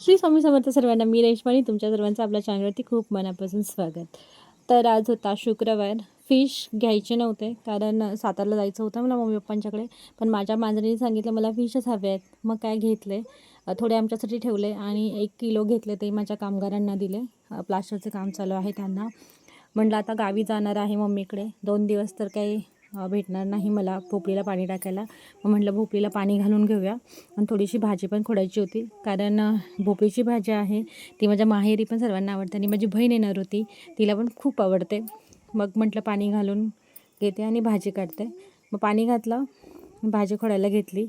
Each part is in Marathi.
श्री स्वामी समर्थ सर्वांना. मी रेशमानी तुमच्या सर्वांचं आपल्या चॅनलवरती खूप मनापासून स्वागत. तर आज होता शुक्रवार. फिश घ्यायचे नव्हते कारण सातारला जायचं होतं मला मम्मी पप्पांच्याकडे. पण माझ्या मांजरीने सांगितलं मला फिशच हवे आहेत. मग काय घेतले, थोडे आमच्यासाठी ठेवले आणि 1 किलो घेतले, ते माझ्या कामगारांना दिले. प्लास्टरचे काम चालू आहे त्यांना. म्हटलं आता गावी जाणार आहे मम्मीकडे 2 दिवस, तर काही भेटणार नाही मला भोपळीला पाणी टाकायला. मग म्हटलं भोपळीला पाणी घालून घेऊया. आणि थोडीशी भाजी पण खोडायची होती कारण भोपळीची भाजी आहे ती माझ्या माहेरी पण सर्वांना आवडते आणि माझी बहीण येणार होती, तिला पण खूप आवडते. मग म्हटलं पाणी घालून घेते आणि भाजी काढते. मग पाणी घातलं, भाजी खोडायला घेतली.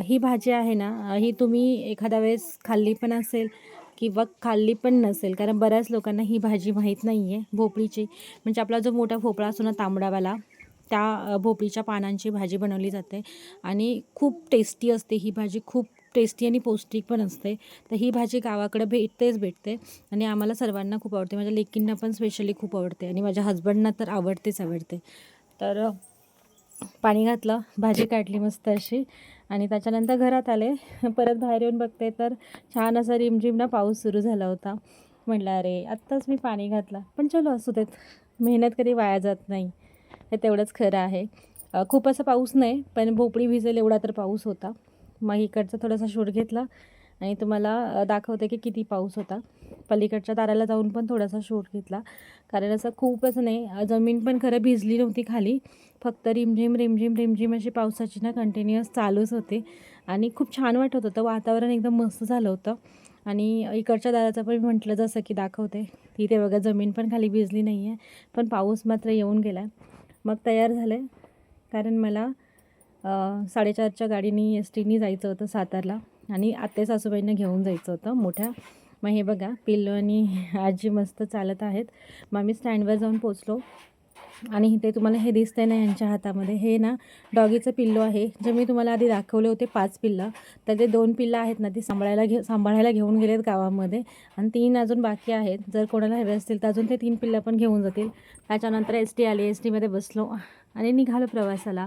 ही भाजी आहे ना, ही तुम्ही एखाद्या वेळेस खाल्ली पण असेल किंवा खाल्ली पण नसेल, कारण बऱ्याच लोकांना ही भाजी माहीत नाही आहे. भोपळीची म्हणजे आपला जो मोठा भोपळा असतो ना तांबडावाला, त्या भोपळीच्या पानांची भाजी बनवली जाते आणि खूप टेस्टी असते ही भाजी. खूप टेस्टी आणि पौष्टिक पण असते. तर ही भाजी गावाकडे भेटते आणि आम्हाला सर्वांना खूप आवडते. माझ्या लेकींना पण स्पेशली खूप आवडते आणि माझ्या हजबंडना तर आवडते. तर पाणी घातलं, भाजी काढली मस्त अशी आणि त्याच्यानंतर घरात आले. परत बाहेर येऊन बघते तर छान असा रिमझिम ना पाऊस सुरू झाला होता. म्हटलं अरे आत्ताच मी पाणी घातलं, पण चलो असू देत, मेहनत कधी वाया जात नाही, हे तेवढंच खरं आहे. खूप असा पाऊस नाही, पण भोपळी भिजेल एवढा तर पाऊस होता. मग इकडचा थोडासा शूट घेतला आणि तुम्हाला दाखवते की किती पाऊस होता. पलीकडच्या दाराला जाऊन पण थोडासा शूट घेतला, कारण असं खूपच नाही, जमीन पण खरं भिजली नव्हती खाली, फक्त रिमझिम अशी पावसाची ना कंटिन्युअस चालूच होते आणि खूप छान वाटत होतं. वातावरण एकदम मस्त झालं होतं. आणि इकडच्या दाराचं पण म्हटलं जसं की दाखवते, तिथे बघा जमीन पण खाली भिजली नाही आहे, पण पाऊस मात्र येऊन गेला. मग तयार झाले कारण मला 4:30च्या गाडीनी एस टीनी जायचं होतं सातारला आणि आत्या सासूबाईंना घेऊन जायचं होतं मोठ्या. मग हे बघा पिल्लू आणि आजी मस्त चालत आहेत. मग आम्ही स्टँडवर जाऊन पोचलो आणि इथे तुम्हाला हे दिसतंय ना यांच्या हातामध्ये, हे ना डॉगीचं पिल्लू आहे. जे मी तुम्हाला आधी दाखवले होते 5 पिल्लं, तर ते 2 पिल्लं आहेत ना ती सांभाळायला घेऊन गेलेत गावामध्ये आणि 3 अजून बाकी आहेत. जर कोणाला हवे असतील तर अजून ते 3 पिल्लं पण घेऊन जातील. त्याच्यानंतर एस टी आली, एस टीमध्ये बसलो आणि निघालो प्रवासाला.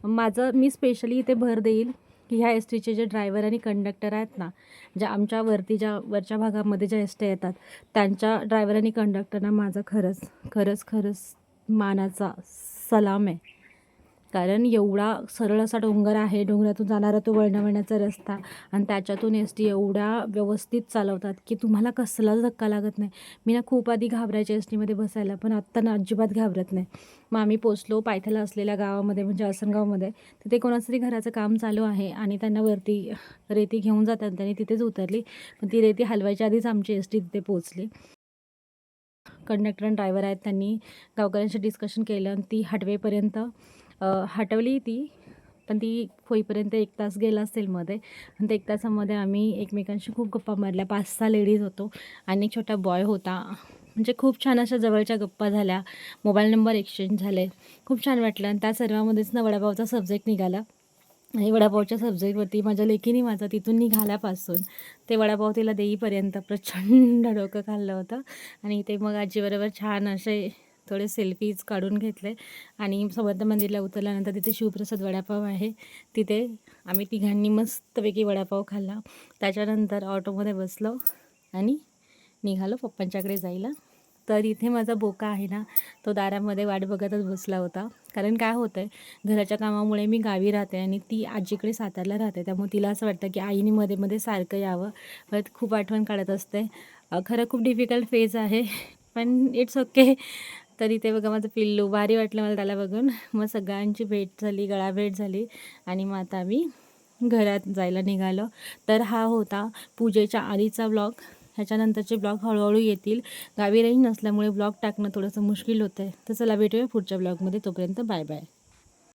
मी स्पेशली इथे भर देईल की ह्या एस टीचे जे ड्रायव्हर आणि कंडक्टर आहेत ना, ज्या आमच्या वरच्या भागामध्ये ज्या एस टी येतात, त्यांच्या ड्रायव्हर आणि कंडक्टरना माझा खरंच मानाचा सलाम आहे. कारण एवढा सरळ असा डोंगर आहे, डोंगरातून जाणारा तो वळणावळणाचा रस्ता आणि त्याच्यातून एस टी एवढ्या व्यवस्थित चालवतात की तुम्हाला कसलाच धक्का लागत नाही. मी ना खूप आधी घाबरायचे एस टीमध्ये बसायला, पण आत्ता ना अजिबात घाबरत नाही. मग आम्ही पोचलो पायथ्याला असलेल्या गावामध्ये, म्हणजे आसनगावमध्ये. तिथे कोणाचं तरी घराचं काम चालू आहे आणि त्यांना वरती रेती घेऊन जातात, त्यांनी तिथेच उतरली. पण ती रेती हलवायच्या आधीच आमची एस टी तिथे पोचली. कंडक्टर आणि ड्रायव्हर आहेत, त्यांनी गावकऱ्यांशी डिस्कशन केलं आणि ती हटवेपर्यंत हटवली ती, पण ती होईपर्यंत 1 तास गेला असेल मध्ये. आणि त्या 1 तासामध्ये आम्ही एकमेकांशी खूप गप्पा मारल्या. 5-6 लेडीज होतो आणि एक छोटा बॉय होता. म्हणजे खूप छान अशा जवळच्या गप्पा झाल्या, मोबाईल नंबर एक्सचेंज झाले, खूप छान वाटलं. आणि त्या सर्वामध्येच ना वडापावचा सब्जेक्ट निघाला आणि वडापावच्या सब्जेक्टवरती माझ्या लेकीने माझा तिथून निघाल्यापासून ते वडापाव तिला देईपर्यंत प्रचंड डोकं खाल्लं होतं. आणि ते मग आजीबरोबर छान असे थोडे सेल्फीज काढून घेतले आणि समर्थ मंदिरला उतरल्यानंतर तिथे शिवप्रसाद वडापाव आहे, तिथे आम्ही तिघांनी मस्तपैकी वडापाव खाल्ला. त्याच्यानंतर ऑटोमध्ये बसलो आणि निघालो पप्पांच्याकडे जायला. तर इथे माझा बोका आहे ना, तो दारामध्ये वाट बघतच बसला होता. कारण काय होतं आहे, घराच्या कामामुळे मी गावी राहते आणि ती आजीकडे सातारला राहते, त्यामुळे तिला असं वाटतं की आईने मध्ये सारखं यावं. परत खूप आठवण काढत असते. खरं खूप डिफिकल्ट फेज आहे, पण इट्स ओके. तर इथे बघा माझं पिल्लू, भारी वाटलं मला त्याला बघून. मग सगळ्यांची भेट झाली, गळाभेट झाली आणि मग आता आम्ही घरात जायला निघालो. तर हा होता पूजेच्या आधीचा ब्लॉग. ह्याच्यानंतरचे ब्लॉग हळूहळू येतील. गावी रेंज नसल्यामुळे ब्लॉग टाकणं थोडंसं मुश्किल होतं आहे. तर चला भेटूया पुढच्या ब्लॉगमध्ये. तोपर्यंत बाय बाय.